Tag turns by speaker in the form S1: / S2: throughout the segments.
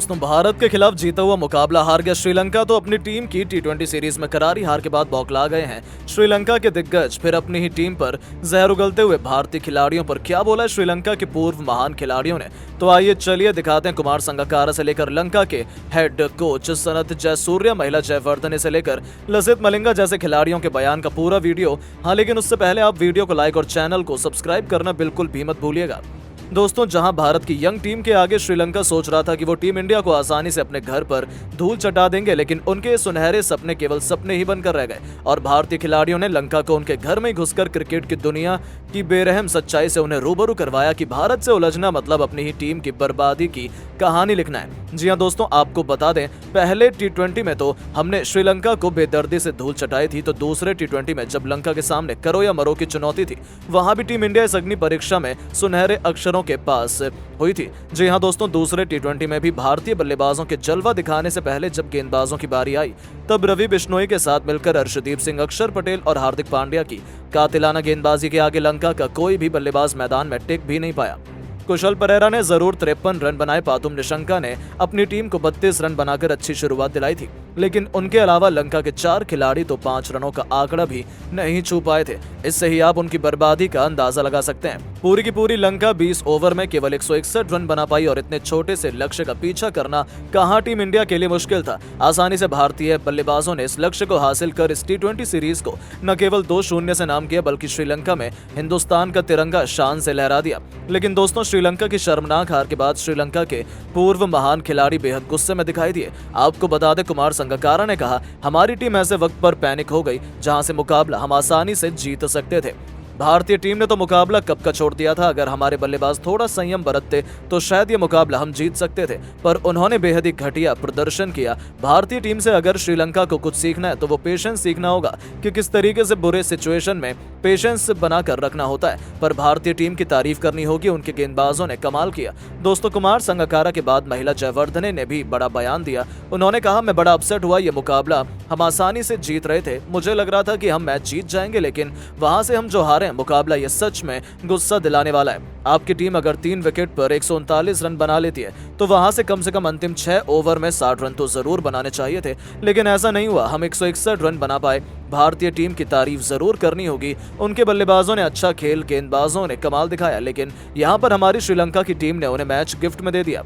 S1: दोस्तों, भारत के खिलाफ जीता हुआ मुकाबला हार गया श्रीलंका तो अपनी टीम की टी20 सीरीज में करारी हार के बाद बौखला गए हैं। श्रीलंका के दिग्गज फिर अपनी ही टीम पर जहर उगलते हुए भारतीय खिलाड़ियों पर क्या बोला है श्रीलंका के पूर्व महान खिलाड़ियों ने, तो आइए चलिए दिखाते हैं। कुमार संगकारा से लेकर लंका के हेड कोच सनत जयसूर्या, महिला जयवर्धने से लेकर लसित मलिंगा जैसे खिलाड़ियों के बयान का पूरा वीडियो। हाँ, लेकिन उससे पहले आप वीडियो को लाइक और चैनल को सब्सक्राइब करना बिल्कुल भी मत भूलिएगा। दोस्तों, जहां भारत की यंग टीम के आगे श्रीलंका सोच रहा था कि वो टीम इंडिया को आसानी से अपने घर पर धूल चटा देंगे, लेकिन उनके सुनहरे सपने केवल सपने ही बनकर रह गए और भारतीय खिलाड़ियों ने लंका को उनके घर में ही घुसकर क्रिकेट की दुनिया की बेरहम सच्चाई से उन्हें रूबरू करवाया कि भारत से उलझना मतलब अपनी ही टीम की बर्बादी की कहानी लिखना है। जी हाँ दोस्तों, आपको बता दें, पहले टी20 में तो हमने श्रीलंका को बेदर्दी से धूल चटाई थी, तो दूसरे टी20 में जब लंका के सामने करो या मरो की चुनौती थी, वहां भी टीम इंडिया इस अग्नि परीक्षा में सुनहरे अक्षरों के पास हुई थी। जी हाँ दोस्तों, दूसरे टी20 में भी भारतीय बल्लेबाजों के जलवा दिखाने से पहले जब गेंदबाजों की बारी आई, तब रवि बिश्नोई के साथ मिलकर अर्शदीप सिंह, अक्षर पटेल और हार्दिक पांड्या की कातिलाना गेंदबाजी के आगे लंका का कोई भी बल्लेबाज मैदान में टिक भी नहीं पाया। कुशल परेरा ने जरूर 53 रन बनाए, पातुम निशंका ने अपनी टीम को 32 रन बनाकर अच्छी शुरुआत दिलाई थी, लेकिन उनके अलावा लंका के 4 खिलाड़ी तो 5 रनों का आंकड़ा भी नहीं छू पाए थे। इससे ही आप उनकी बर्बादी का अंदाजा लगा सकते हैं। पूरी की पूरी लंका 20 ओवर में केवल 161 रन बना पाई और इतने छोटे से लक्ष्य का पीछा करना कहां टीम इंडिया के लिए मुश्किल था। आसानी से भारतीय बल्लेबाजों ने इस लक्ष्य को हासिल कर इस टी20 सीरीज को न केवल 2-0 से नाम किया, बल्कि श्रीलंका में हिंदुस्तान का तिरंगा शान से लहरा दिया। लेकिन दोस्तों, श्रीलंका की शर्मनाक हार के बाद श्रीलंका के पूर्व महान खिलाड़ी बेहद गुस्से में दिखाई दिए। आपको बता दें, कुमार संगकारा ने कहा, हमारी टीम ऐसे वक्त पर पैनिक हो गई जहां से मुकाबला हम आसानी से जीत सकते थे। भारतीय टीम ने तो मुकाबला कब का छोड़ दिया था। अगर हमारे बल्लेबाज थोड़ा संयम बरतते तो शायद ये मुकाबला हम जीत सकते थे, पर उन्होंने बेहद ही घटिया प्रदर्शन किया। भारतीय टीम से अगर श्रीलंका को कुछ सीखना है तो वो पेशेंस सीखना होगा कि किस तरीके से बुरे सिचुएशन में पेशेंस बनाकर रखना होता है। पर भारतीय टीम की तारीफ करनी होगी, उनके गेंदबाजों ने कमाल किया। दोस्तों, कुमार संगकारा के बाद महिला जयवर्धने ने भी बड़ा बयान दिया। उन्होंने कहा, मैं बड़ा अपसेट हुआ, ये मुकाबला हम आसानी से जीत रहे थे, मुझे लग रहा था कि हम मैच जीत जाएंगे, लेकिन वहां से हम जो हारे मुकाबला ये सच में गुस्सा दिलाने वाला है। आपकी टीम अगर 3 विकेट पर 139 रन बना लेती है तो वहां से कम अंतिम 6 ओवर में 60 रन तो जरूर बनाने चाहिए थे, लेकिन ऐसा नहीं हुआ। हम 161 रन बना पाए। भारतीय टीम की तारीफ जरूर करनी होगी, उनके बल्लेबाजों ने अच्छा खेल, गेंदबाजों ने कमाल दिखाया, लेकिन यहां पर हमारी श्रीलंका की टीम ने उन्हें मैच गिफ्ट में दे दिया।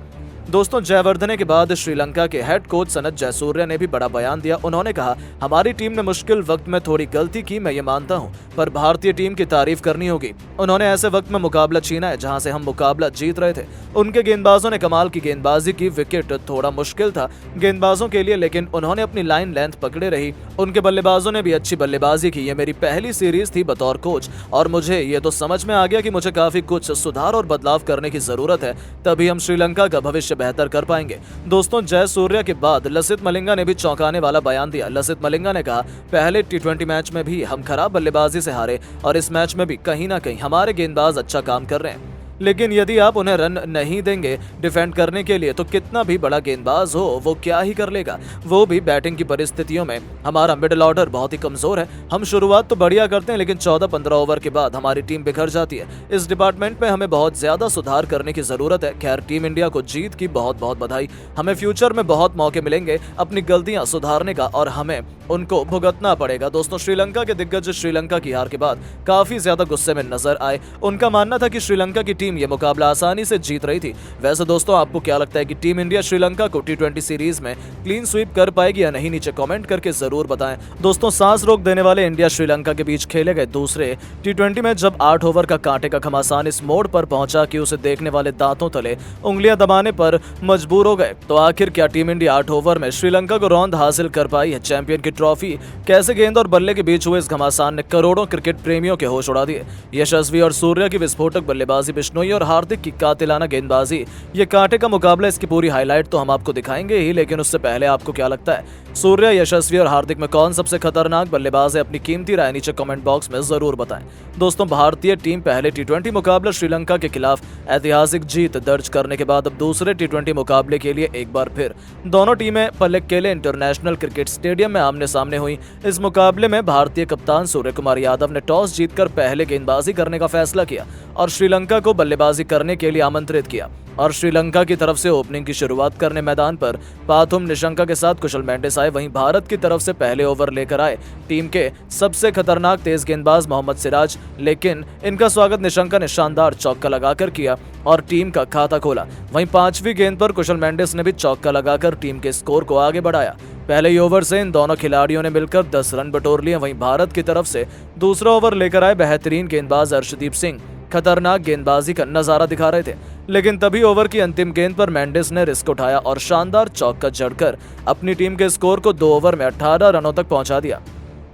S1: दोस्तों, जयवर्धने के बाद श्रीलंका के हेड कोच सनत जयसूर्या ने भी बड़ा बयान दिया। उन्होंने कहा, हमारी टीम ने मुश्किल वक्त में थोड़ी गलती की, मैं ये मानता हूं, पर भारतीय टीम की तारीफ करनी होगी। उन्होंने ऐसे वक्त में मुकाबला छीना है जहां से हम मुकाबला जीत रहे थे। उनके गेंदबाजों ने कमाल की गेंदबाजी की। विकेट थोड़ा मुश्किल था गेंदबाजों के लिए, लेकिन उन्होंने अपनी लाइन लेंथ पकड़े रही। उनके बल्लेबाजों ने भी अच्छी बल्लेबाजी की। ये मेरी पहली सीरीज थी बतौर कोच और मुझे ये तो समझ में आ गया कि मुझे काफी कुछ सुधार और बदलाव करने की जरूरत है, तभी हम श्रीलंका का भविष्य बेहतर कर पाएंगे। दोस्तों, जयसूर्या के बाद लसित मलिंगा ने भी चौंकाने वाला बयान दिया। लसित मलिंगा ने कहा, पहले टी20 मैच में भी हम खराब बल्लेबाजी से हारे और इस मैच में भी कहीं ना कहीं हमारे गेंदबाज अच्छा काम कर रहे हैं, लेकिन यदि आप उन्हें रन नहीं देंगे डिफेंड करने के लिए तो कितना भी बड़ा गेंदबाज हो वो क्या ही कर लेगा, वो भी बैटिंग की परिस्थितियों में। हमारा मिडिल ऑर्डर बहुत ही कमजोर है। हम शुरुआत तो बढ़िया करते हैं, लेकिन 14-15 ओवर के बाद हमारी टीम बिखर जाती है। इस डिपार्टमेंट में हमें बहुत ज्यादा सुधार करने की जरूरत है। खैर, टीम इंडिया को जीत की बहुत बहुत बधाई। हमें फ्यूचर में बहुत मौके मिलेंगे अपनी गलतियां सुधारने का और हमें उनको भुगतना पड़ेगा। दोस्तों, श्रीलंका के दिग्गज श्रीलंका की हार के बाद काफी ज्यादा गुस्से में नजर आए। उनका मानना था कि श्रीलंका की टीम ये मुकाबला आसानी से जीत रही थी। वैसे दोस्तों, आपको क्या लगता है कि टीम इंडिया श्रीलंका को टी20 सीरीज में क्लीन स्वीप कर पाएगी या नहीं? नीचे कमेंट करके जरूर बताएं। दोस्तों, सांस रोक देने वाले इंडिया श्रीलंका के बीच खेले गए दूसरे टी20 में जब 8 ओवर का कांटे का घमासान इस मोड़ पर पहुंचा कि उसे देखने वाले दांतों तले उंगलियां दबाने पर मजबूर हो गए, तो आखिर क्या टीम इंडिया 8 ओवर में श्रीलंका को रौंद हासिल कर पाई है? चैंपियन की ट्रॉफी कैसे गेंद और बल्ले के बीच हुए इस घमासान ने करोड़ों क्रिकेट प्रेमियों के होश उड़ा दिए। यशस्वी और सूर्या की विस्फोटक बल्लेबाजी, बिश्नोई और हार्दिक की कातिलाना गेंदबाजी, ये कांटे का मुकाबला, इसकी पूरी हाईलाइट तो हम आपको दिखाएंगे ही, लेकिन उससे पहले आपको क्या लगता है, सूर्या, यशस्वी और हार्दिक में कौन सबसे खतरनाक बल्लेबाज है? अपनी कीमती राय नीचे कमेंट बॉक्स में जरूर बताएं। दोस्तों, भारतीय टीम पहले टी20 मुकाबला श्रीलंका के खिलाफ ऐतिहासिक जीत दर्ज करने के बाद अब दूसरे टी20 मुकाबले के लिए एक बार फिर दोनों टीमें पल्लेक्केले इंटरनेशनल क्रिकेट स्टेडियम में आमने सामने हुई। इस मुकाबले में भारतीय कप्तान सूर्य कुमार यादव ने टॉस जीतकर पहले गेंदबाजी करने का फैसला किया और श्रीलंका को बल्लेबाजी करने के लिए आमंत्रित किया और श्रीलंका की तरफ से ओपनिंग की शुरुआत करने मैदान पर पाथुम निशंका के साथ कुशल मेंडिस आए। वहीं भारत की तरफ से पहले ओवर लेकर आए टीम के सबसे खतरनाक तेज गेंदबाज मोहम्मद सिराज, लेकिन इनका स्वागत निशंका ने शानदार चौका लगाकर किया और टीम का खाता खोला। वहीं 5वीं गेंद पर कुशल मेंडिस ने भी चौका लगाकर टीम के स्कोर को आगे बढ़ाया। पहले ही ओवर से इन दोनों खिलाड़ियों ने मिलकर 10 रन बटोर लिए। वहीं भारत की तरफ से दूसरा ओवर लेकर आए बेहतरीन गेंदबाज अर्शदीप सिंह खतरनाक गेंदबाजी का नजारा दिखा रहे थे, लेकिन तभी ओवर की अंतिम गेंद पर मेंडिस ने रिस्क उठाया और शानदार चौका जड़कर अपनी टीम के स्कोर को 2 ओवर में 18 रनों तक पहुंचा दिया।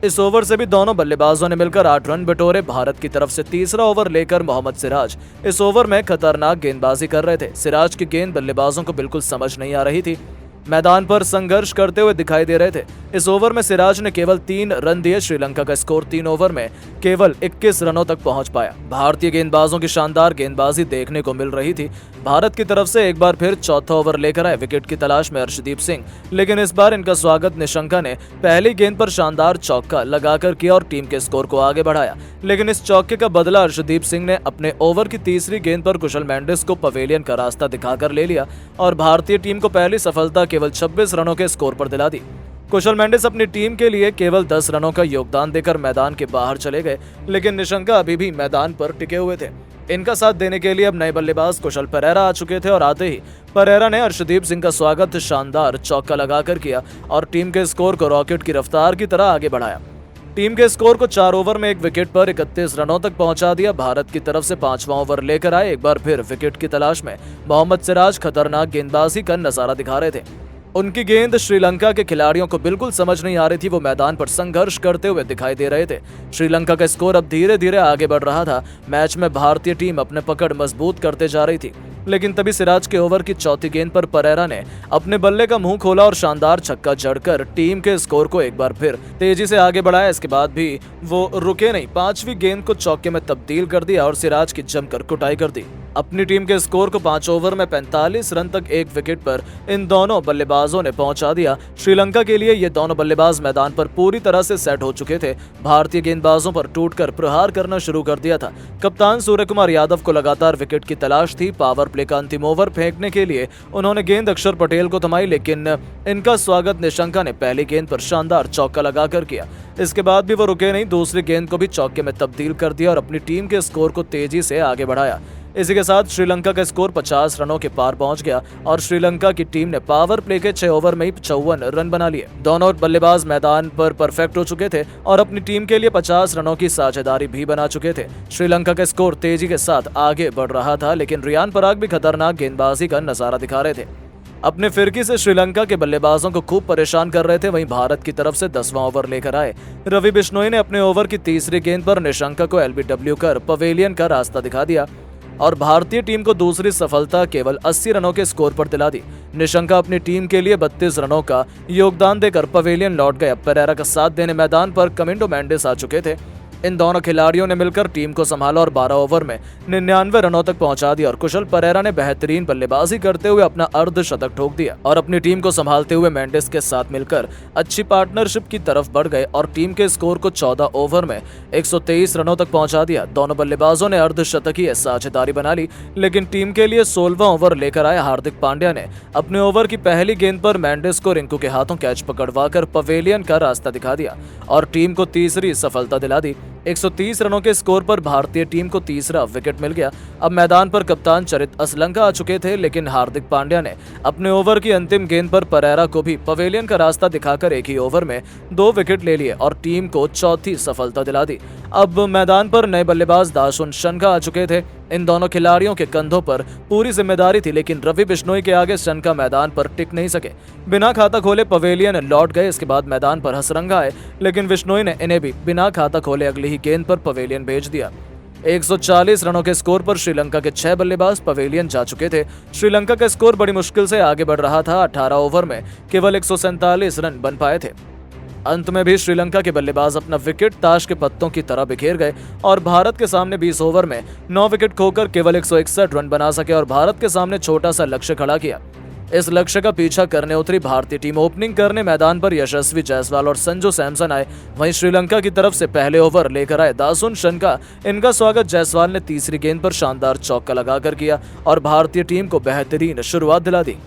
S1: इस ओवर से भी दोनों बल्लेबाजों ने मिलकर 8 रन बटोरे। भारत की तरफ से तीसरा ओवर लेकर मोहम्मद सिराज इस ओवर में खतरनाक गेंदबाजी कर रहे थे। सिराज की गेंद बल्लेबाजों को बिल्कुल समझ नहीं आ रही थी, मैदान पर संघर्ष करते हुए दिखाई दे रहे थे। इस ओवर में सिराज ने केवल 3 रन दिए। श्रीलंका का स्कोर 3 ओवर में केवल 21 रनों तक पहुंच पाया। भारतीय गेंदबाजों की शानदार गेंदबाजी देखने को मिल रही थी। भारत की तरफ से एक बार फिर चौथा ओवर लेकर आए विकेट की तलाश में अर्शदीप सिंह, लेकिन इस बार इनका स्वागत निशंका ने पहली गेंद पर शानदार चौका लगाकर किया और टीम के स्कोर को आगे बढ़ाया। लेकिन इस चौके का बदला अर्शदीप सिंह ने अपने ओवर की तीसरी गेंद पर कुशल मेंडिस को पवेलियन का रास्ता दिखाकर ले लिया और भारतीय टीम को पहली सफलता केवल 26 रनों के स्कोर पर दिला दी। कुशल मेंडिस अपनी टीम के लिए केवल 10 रनों का योगदान देकर मैदान के बाहर चले गए, लेकिन निशंका अभी भी मैदान पर टिके हुए थे। इनका साथ देने के लिए अब नए बल्लेबाज कुशल परेरा आ चुके थे और आते ही परेरा ने अर्शदीप सिंह का स्वागत शानदार चौका लगाकर किया और टीम के स्कोर को रॉकेट की रफ्तार की तरह आगे बढ़ाया। टीम के स्कोर को 4 ओवर में 1 विकेट पर 31 रनों तक पहुंचा दिया। भारत की तरफ से 5वां ओवर लेकर आए एक बार फिर विकेट की तलाश में मोहम्मद सिराज खतरनाक गेंदबाजी का नजारा दिखा रहे थे। उनकी गेंद श्रीलंका के खिलाड़ियों को बिल्कुल समझ नहीं आ रही थी। वो मैदान पर संघर्ष करते हुए दिखाई दे रहे थे। श्रीलंका का स्कोर अब धीरे धीरे आगे बढ़ रहा था। मैच में भारतीय टीम अपने पकड़ मजबूत करते जा रही थी, लेकिन तभी सिराज के ओवर की चौथी गेंद पर परेरा ने अपने बल्ले का मुंह खोला और शानदार छक्का जड़कर टीम के स्कोर को एक बार फिर तेजी से आगे बढ़ाया। इसके बाद भी वो रुके नहीं, 5वीं गेंद को चौके में तब्दील कर दिया और सिराज की जमकर कुटाई कर दी। अपनी टीम के स्कोर को 5 ओवर में 45 रन तक 1 विकेट पर इन दोनों बल्लेबाजों ने पहुंचा दिया। श्रीलंका के लिए ये दोनों बल्लेबाज मैदान पर पूरी तरह से सेट हो चुके थे। भारतीय गेंदबाजों पर टूटकर प्रहार करना शुरू कर दिया था। कप्तान सूर्य कुमार यादव को लगातार विकेट की तलाश थी। पावर प्ले का अंतिम ओवर फेंकने के लिए उन्होंने गेंद अक्षर पटेल को थमाई, लेकिन इनका स्वागत निशंका ने पहली गेंद पर शानदार चौका लगाकर किया। इसके बाद भी वो रुके नहीं, दूसरी गेंद को भी चौके में तब्दील कर दिया और अपनी टीम के स्कोर को तेजी से आगे बढ़ाया। इसी के साथ श्रीलंका का स्कोर 50 रनों के पार पहुंच गया और श्रीलंका की टीम ने पावर प्ले के 6 ओवर में ही 54 रन बना लिए। दोनों बल्लेबाज मैदान पर परफेक्ट हो चुके थे और अपनी टीम के लिए 50 रनों की साझेदारी भी बना चुके थे। श्रीलंका का स्कोर तेजी के साथ आगे बढ़ रहा था, लेकिन रियान पराग भी खतरनाक गेंदबाजी का नजारा दिखा रहे थे। अपने फिरकी से श्रीलंका के बल्लेबाजों को खूब परेशान कर रहे थे। वहीं भारत की तरफ से 10वां ओवर लेकर आए रवि बिश्नोई ने अपने ओवर की तीसरी गेंद पर निशंका को एलबीडब्ल्यू कर पवेलियन का रास्ता दिखा दिया और भारतीय टीम को दूसरी सफलता केवल 80 रनों के स्कोर पर दिला दी। निशंका अपनी टीम के लिए 32 रनों का योगदान देकर पवेलियन लौट गए। परेरा का साथ देने मैदान पर कमिंडो मेंडिस आ चुके थे। इन दोनों खिलाड़ियों ने मिलकर टीम को संभाला और 12 ओवर में 99 रनों तक पहुंचा दिया और कुशल परेरा ने बेहतरीन बल्लेबाजी करते हुए अपना अर्धशतक ठोक दिया और अपनी टीम को संभालते हुए मेंडिस के साथ मिलकर अच्छी पार्टनरशिप की तरफ बढ़ गए और टीम के स्कोर को 14 ओवर में 123 रनों तक पहुंचा दिया। दोनों बल्लेबाजों ने अर्धशतकीय साझेदारी बना ली, लेकिन टीम के लिए 16वां ओवर लेकर आए हार्दिक पांड्या ने अपने ओवर की पहली गेंद पर मेंडिस को रिंकू के हाथों कैच पकड़वाकर पवेलियन का रास्ता दिखा दिया और टीम को तीसरी सफलता दिला दी। 130 रनों के स्कोर पर भारतीय टीम को तीसरा विकेट मिल गया। अब मैदान पर कप्तान चरित असलंका आ चुके थे, लेकिन हार्दिक पांड्या ने अपने ओवर की अंतिम गेंद पर परेरा को भी पवेलियन का रास्ता दिखाकर एक ही ओवर में 2 विकेट ले लिए और टीम को चौथी सफलता दिला दी। अब मैदान पर नए बल्लेबाज दाशुन शनका आ चुके थे। इन दोनों खिलाड़ियों के कंधों पर पूरी जिम्मेदारी थी, लेकिन रवि बिश्नोई के आगे शनका मैदान पर टिक नहीं सके। बिना खाता खोले पवेलियन लौट गए। इसके बाद मैदान पर हसरंगा आए, लेकिन बिश्नोई ने इन्हें भी बिना खाता खोले अगली ही गेंद पर पवेलियन भेज दिया। 140 रनों के स्कोर पर श्रीलंका के 6 बल्लेबाज पवेलियन जा चुके थे। श्रीलंका का स्कोर बड़ी मुश्किल से आगे बढ़ रहा था। 18 ओवर में केवल 147 रन बन पाए थे। अंत में भी श्रीलंका के बल्लेबाज अपना विकेट ताश के पत्तों की तरह बिखेर गए और भारत के सामने 20 ओवर में 9 विकेट खोकर केवल 161 रन बना सके और भारत के सामने छोटा सा लक्ष्य खड़ा किया। इस लक्ष्य का पीछा करने उतरी भारतीय टीम ओपनिंग करने मैदान पर यशस्वी जायसवाल और संजू सैमसन आए। वहीं श्रीलंका की तरफ से पहले ओवर लेकर आए दासुन शनका। इनका स्वागत जायसवाल ने तीसरी गेंद पर शानदार चौका लगाकर किया और भारतीय टीम को बेहतरीन शुरुआत दिला दी।